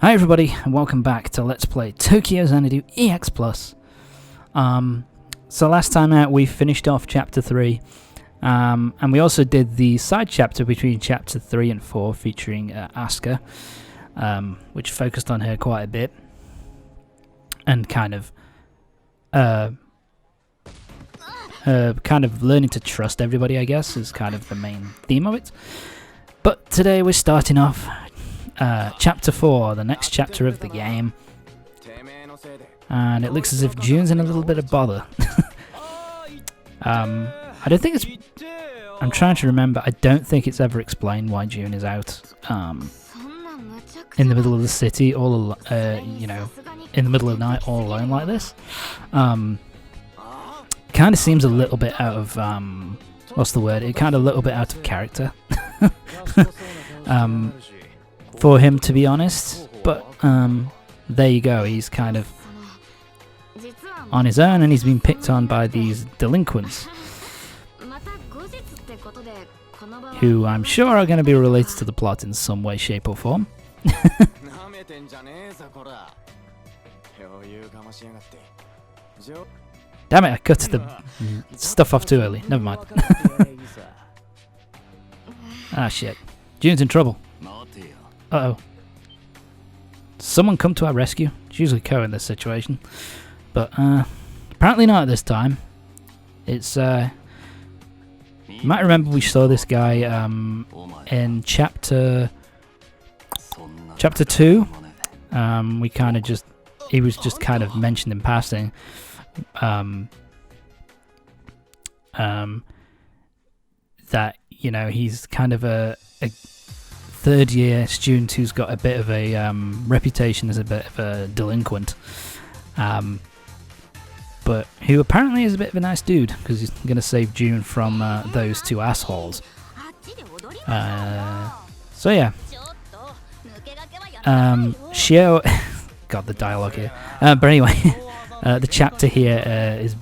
Hi everybody, and welcome back to Let's Play Tokyo Xanadu EX Plus. So last time out we finished off Chapter 3, and we also did the side chapter between Chapter 3 and 4 featuring Asuka, which focused on her quite a bit, and kind of learning to trust everybody, I guess, is kind of the main theme of it. But today we're starting off Chapter 4, the next chapter of the game, and it looks as if June's in a little bit of bother. I don't think it's... I'm trying to remember, I don't think it's ever explained why June is out in the middle of the city, all in the middle of the night, all alone like this. Kind of seems a little bit out of, what's the word? It kind of a little bit out of character. For him, to be honest, but there you go, he's kind of on his own and he's been picked on by these delinquents who I'm sure are going to be related to the plot in some way, shape or form. Damn it, I cut the stuff off too early, never mind. Ah shit, June's in trouble. Uh-oh. Someone come to our rescue? It's usually Ko in this situation. But, apparently not at this time. It's, you might remember we saw this guy, in Chapter 2. We kind of just... He was just kind of mentioned in passing. That, you know, he's kind of a third-year student who's got a bit of a reputation as a bit of a delinquent, but who apparently is a bit of a nice dude because he's going to save June from those two assholes. So yeah, Shio, God, the dialogue here. But anyway, the chapter here is.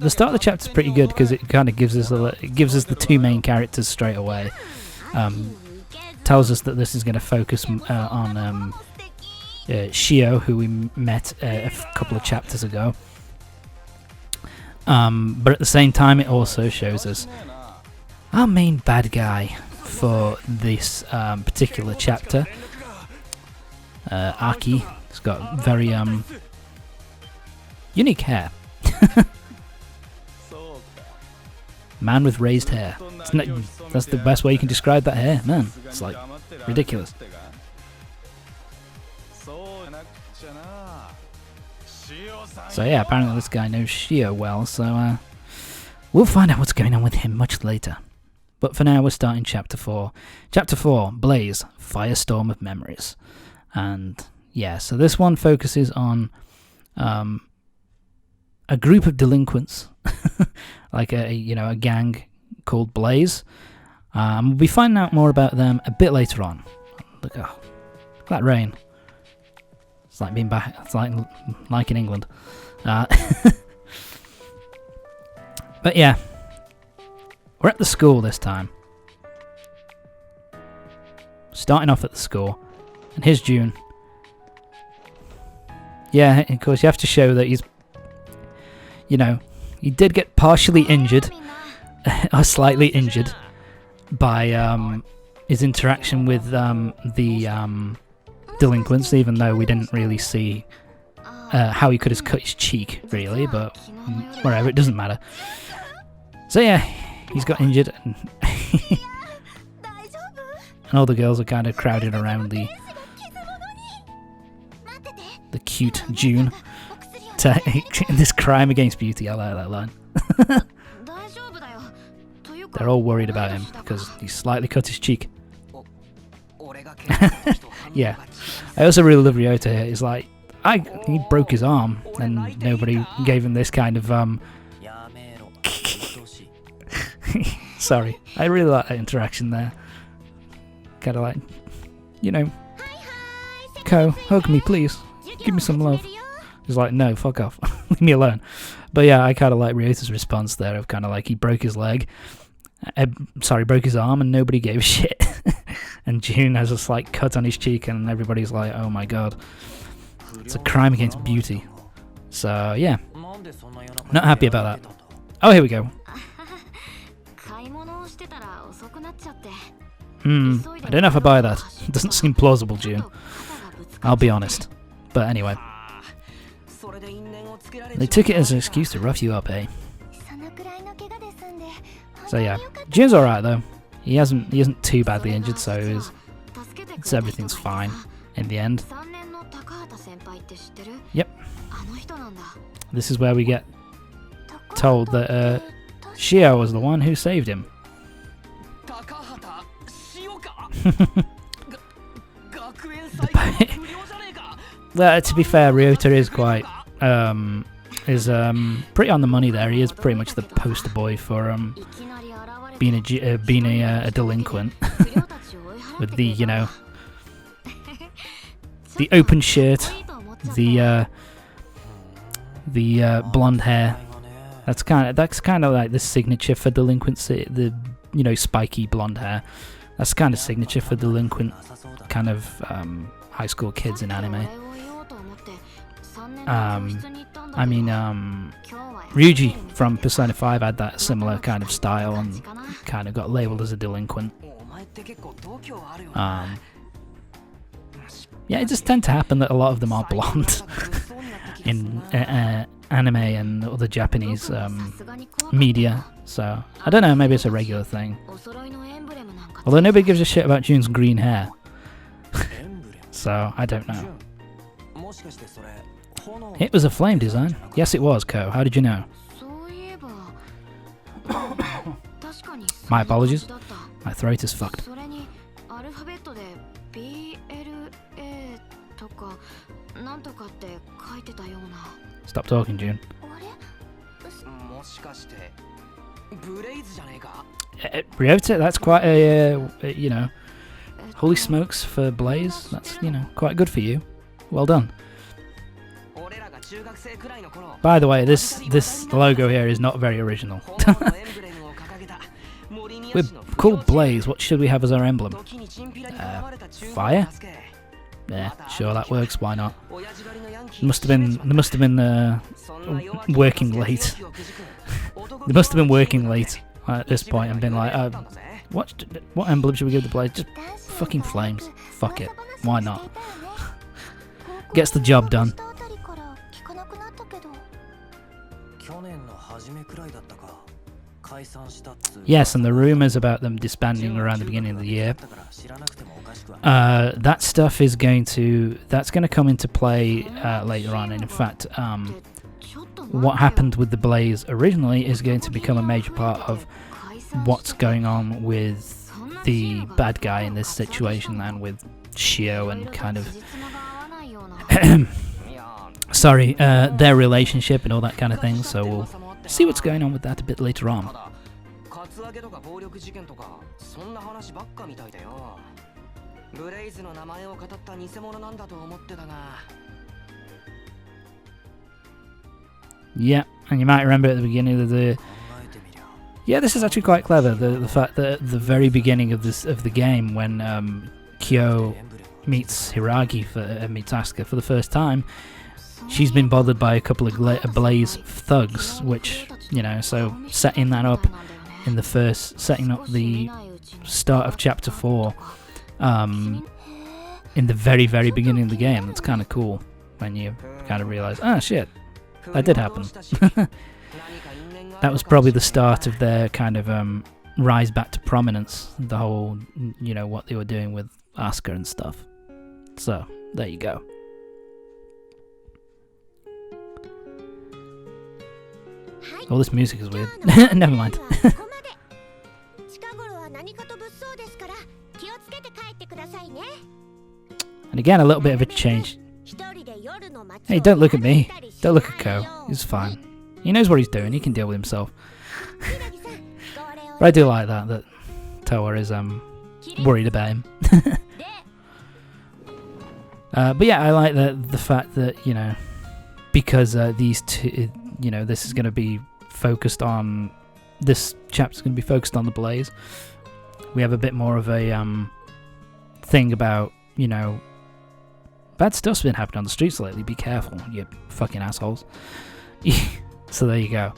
The start of the chapter is pretty good because it kind of gives us the two main characters straight away. Tells us that this is going to focus on Shio, who we met a couple of chapters ago. But at the same time, it also shows us our main bad guy for this particular chapter, Aki. He's got very unique hair. Man with raised hair. That's the best way you can describe that hair, man. It's like ridiculous. So yeah, apparently this guy knows Shio well, so we'll find out what's going on with him much later. But for now, we're starting Chapter 4. Chapter 4, Blaze, Firestorm of Memories. And yeah, so this one focuses on a group of delinquents, like a gang called Blaze. We'll be finding out more about them a bit later on. Look at that rain. It's like being back. It's like in England. But yeah, we're at the school this time. Starting off at the school, and here's June. Yeah, of course you have to show that he's. He did get partially injured, or slightly injured, by his interaction with the delinquents, even though we didn't really see how he could have cut his cheek, really, but whatever, it doesn't matter. So yeah, he's got injured, and, and all the girls are kind of crowded around the cute June. This crime against beauty, I like that line. They're all worried about him because he slightly cut his cheek. Yeah, I also really love Ryota here. He's like, he broke his arm and nobody gave him this kind of sorry, I really like that interaction there. Kind of like, Ko, hug me please, give me some love. He's like, no, fuck off, leave me alone. But yeah, I kind of like Ryota's response there of kind of like he broke his leg, broke his arm and nobody gave a shit. and June has a slight cut on his cheek, and everybody's like, oh my god, it's a crime against beauty. So yeah, not happy about that. Oh, here we go. I don't know if I buy that. It doesn't seem plausible, June. I'll be honest. But anyway. They took it as an excuse to rough you up, eh? So yeah, June's alright though. He isn't too badly injured, so everything's fine in the end. Yep. This is where we get told that Shio was the one who saved him. Well, to be fair, Ryota is quite pretty on the money there. He is pretty much the poster boy for being a delinquent with the the open shirt, the blonde hair. That's kind of like the signature for delinquency. The spiky blonde hair. That's kind of signature for delinquent kind of high school kids in anime. Ryuji from Persona 5 had that similar kind of style and kind of got labelled as a delinquent. Yeah, it just tends to happen that a lot of them are blonde in anime and other Japanese media. So, I don't know, maybe it's a regular thing. Although nobody gives a shit about June's green hair. So, I don't know. It was a flame design. Yes, it was, Ko. How did you know? My apologies. My throat is fucked. Stop talking, June. Ryota, that's quite a, holy smokes for Blaze. That's, quite good for you. Well done. By the way, this logo here is not very original. We're called Blaze. What should we have as our emblem? Fire? Yeah, sure, that works. Why not? They must have been working late. They must have been working late at this point and been like, what emblem should we give the Blaze? Just fucking flames. Fuck it. Why not? Gets the job done. Yes, and the rumours about them disbanding around the beginning of the year. That stuff is going to come into play later on, and in fact, what happened with the Blaze originally is going to become a major part of what's going on with the bad guy in this situation and with Shio and kind of their relationship and all that kind of thing. So we'll see what's going on with that a bit later on. Yeah, and you might remember at the beginning of this is actually quite clever. The fact that at the very beginning of the game, when Kyo meets Hiragi meets Asuka for the first time, she's been bothered by a couple of Blaze thugs, which so setting that up in setting up the start of chapter 4, in the very, very beginning of the game. That's kind of cool when you kind of realise, shit, that did happen. That was probably the start of their kind of rise back to prominence, the whole, what they were doing with Asuka and stuff. So, there you go. Oh, this music is weird. Never mind. And again, a little bit of a change. Hey, don't look at me. Don't look at Ko. He's fine. He knows what he's doing. He can deal with himself. But I do like that Toa is worried about him. But yeah, I like the fact that, because these two, this is going to be focused on, this chapter's going to be focused on the Blaze. We have a bit more of a thing about, you know, bad stuff's been happening on the streets lately. Be careful, you fucking assholes. So there you go.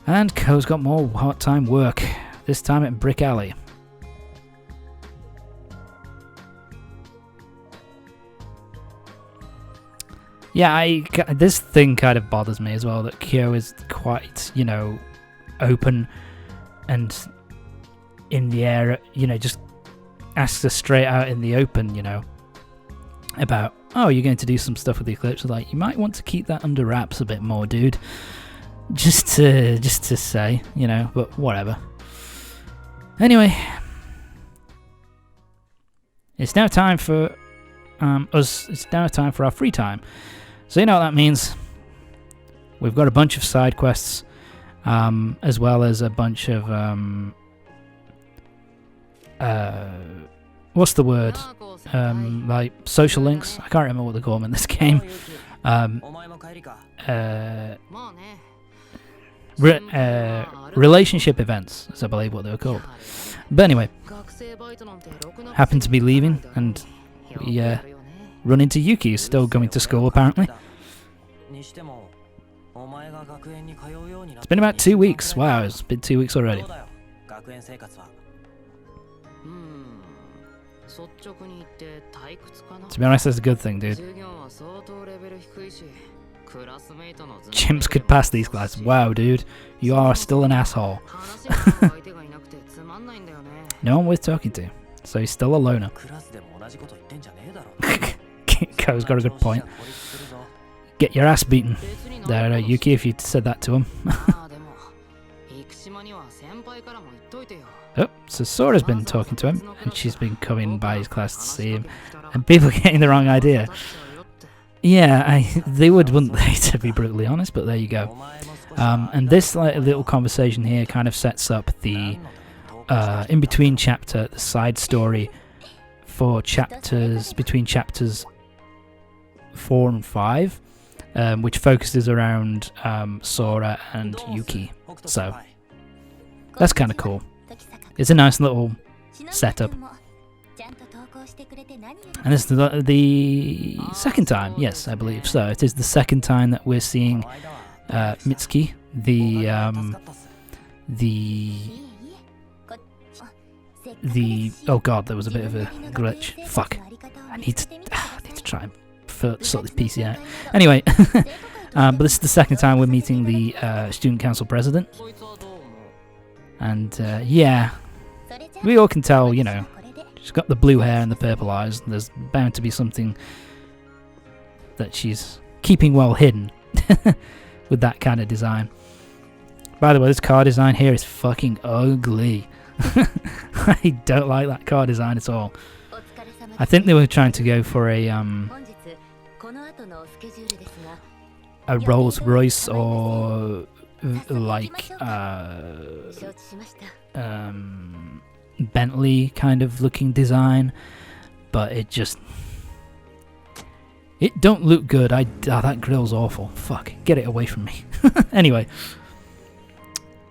And Ko's got more part-time work. This time at Brick Alley. Yeah, this thing kind of bothers me as well, that Kyo is quite, you know, open and in the air, you know, just asks us straight out in the open, you know, about, oh, you're going to do some stuff with the Eclipse. Like, you might want to keep that under wraps a bit more, dude. Just to say, you know, but whatever. Anyway, it's now time for It's now time for our free time. So you know what that means. We've got a bunch of side quests, as well as a bunch of what's the word? Like social links. I can't remember what they call them in this game. Relationship events, is I believe what they were called. But anyway, happened to be leaving, and we run into Yuki, who's still going to school apparently. It's been about 2 weeks. Wow, it's been 2 weeks already. To be honest, that's a good thing, dude. Chimps could pass these guys. Wow, dude. You are still an asshole. No one worth talking to. So he's still a loner. Ko's got a good point. Get your ass beaten. There, Yuki, if you'd said that to him. Oh, so Sora's been talking to him, and she's been coming by his class to see him, and people are getting the wrong idea. Yeah, they would, wouldn't they, to be brutally honest, but there you go. And this little conversation here kind of sets up the in-between chapter, the side story for chapters, between chapters 4 and 5, which focuses around Sora and Yuki. So, that's kind of cool. It's a nice little setup. And this is the second time, yes, I believe so. It is the second time that we're seeing Mitsuki, the oh god, there was a bit of a glitch. Fuck. I need to try and sort this PC out. Anyway, but this is the second time we're meeting the student council president. And yeah, we all can tell, you know, she's got the blue hair and the purple eyes, and there's bound to be something that she's keeping well hidden with that kind of design. By the way, this car design here is fucking ugly. I don't like that car design at all. I think they were trying to go for a Rolls Royce or like Bentley kind of looking design, but it don't look good. That grill's awful. Fuck, get it away from me. Anyway,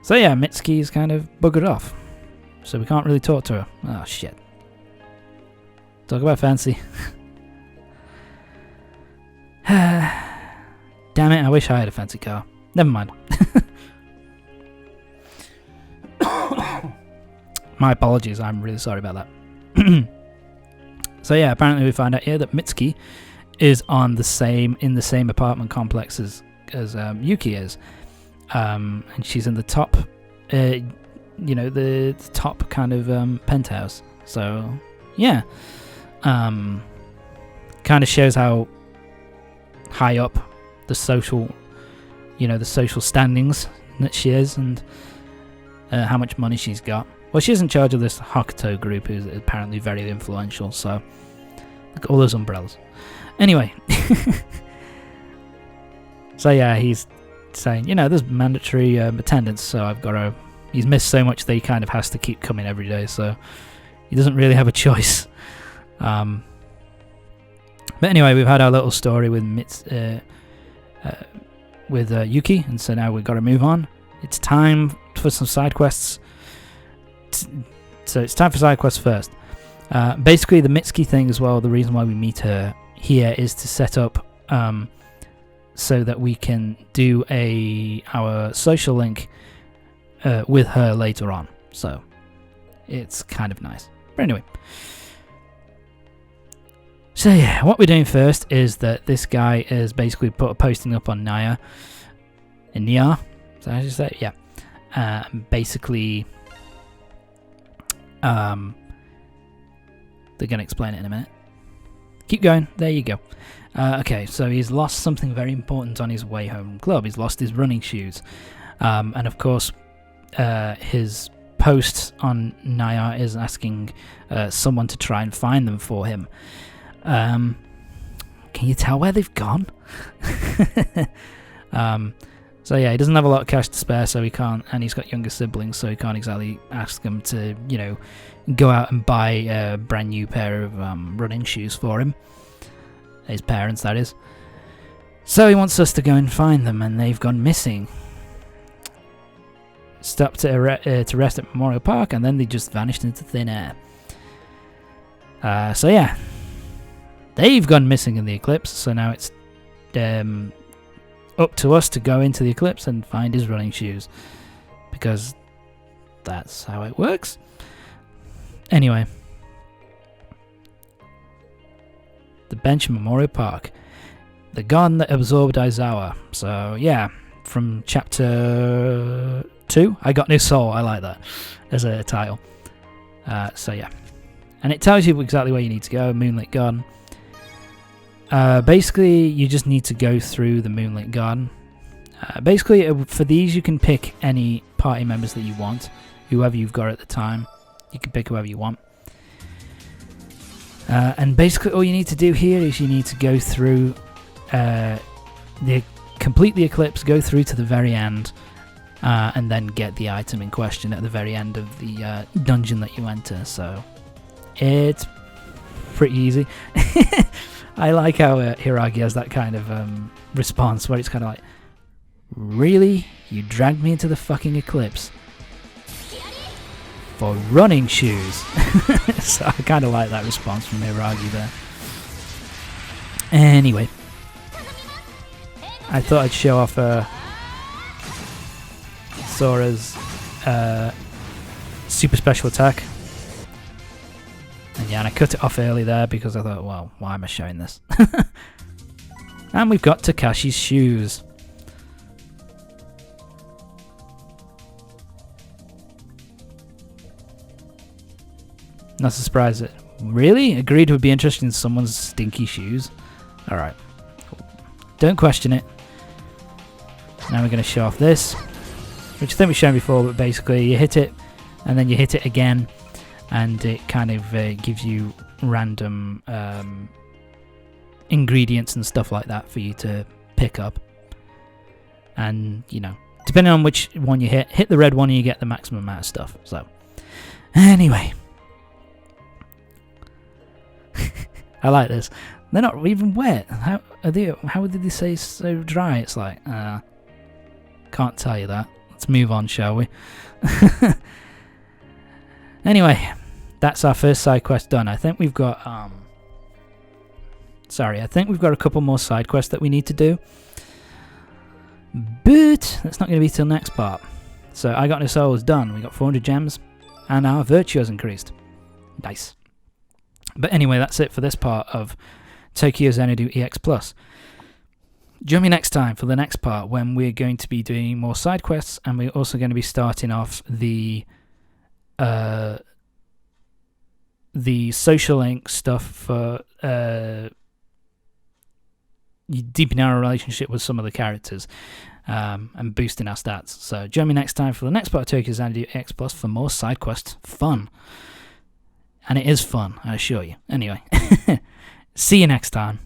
so yeah, Mitsuki's kind of buggered off, so we can't really talk to her. Oh shit. Talk about fancy. Damn it, I wish I had a fancy car. Never mind. My apologies, I'm really sorry about that. So yeah, apparently we find out here that Mitsuki is in the same apartment complex as Yuki is. And she's in the top, the top kind of penthouse. So yeah, kind of shows how high up the social standings that she is, and how much money she's got. Well, she's in charge of this Hokuto group, who's apparently very influential. So look at all those umbrellas. Anyway, so yeah, he's saying, there's mandatory attendance, so he's missed so much that he kind of has to keep coming every day, so he doesn't really have a choice. But anyway, we've had our little story with Yuki, and so now we've got to move on. It's time for some side quests. So it's time for side quests first. Basically, the Mitsuki thing as well, the reason why we meet her here is to set up so that we can do our social link with her later on. So it's kind of nice. But anyway. So yeah, what we're doing first is that this guy is basically posting up on Nia. Nia? Is that how you say it? Yeah. Basically, they're going to explain it in a minute. Keep going. There you go. Okay, so he's lost something very important on his way home from club. He's lost his running shoes. And of course, his post on Nia is asking someone to try and find them for him. Can you tell where they've gone? So yeah, he doesn't have a lot of cash to spare, so he can't, and he's got younger siblings, so he can't exactly ask them to, you know, go out and buy a brand new pair of running shoes for him. His parents, that is. So he wants us to go and find them, and they've gone missing. Stopped to rest at Memorial Park, and then they just vanished into thin air. So yeah, they've gone missing in the eclipse, so now it's up to us to go into the eclipse and find his running shoes, because that's how it works. Anyway, the bench in Memorial Park, the garden that absorbed Aizawa. So yeah, from chapter 2, I Got No Soul. I like that as a title. So yeah, and it tells you exactly where you need to go. Moonlit Garden. Basically, you just need to go through the Moonlit Garden. Basically, for these, you can pick any party members that you want, whoever you've got at the time. You can pick whoever you want. And basically, all you need to do here is you need to go through, complete the eclipse, go through to the very end, and then get the item in question at the very end of the dungeon that you enter. So, it's pretty easy. I like how Hiragi has that kind of response where it's kind of like, really? You dragged me into the fucking eclipse for running shoes? So I kind of like that response from Hiragi there. Anyway, I thought I'd show off Sora's super special attack. And yeah, and I cut it off early there because I thought, well, why am I showing this? And we've got Takashi's shoes. Not surprised that really agreed would be interested in someone's stinky shoes. All right, don't question it. Now we're going to show off this, which I think we've shown before, but basically you hit it, and then you hit it again, and it kind of gives you random ingredients and stuff like that for you to pick up. And, you know, depending on which one you hit the red one and you get the maximum amount of stuff. So, anyway. I like this. They're not even wet. How did they say so dry? It's like, can't tell you that. Let's move on, shall we? Anyway, that's our first side quest done. I think we've got I think we've got a couple more side quests that we need to do. But that's not going to be till next part. So I Got No Soul is done. We got 400 gems and our virtue has increased. Nice. But anyway, that's it for this part of Tokyo Xanadu EX Plus. Join me next time for the next part when we're going to be doing more side quests, and we're also going to be starting off the social link stuff for deepening our relationship with some of the characters and boosting our stats. So join me next time for the next part of Tokyo Xanadu EX Plus for more side quest fun. And it is fun, I assure you. Anyway, see you next time.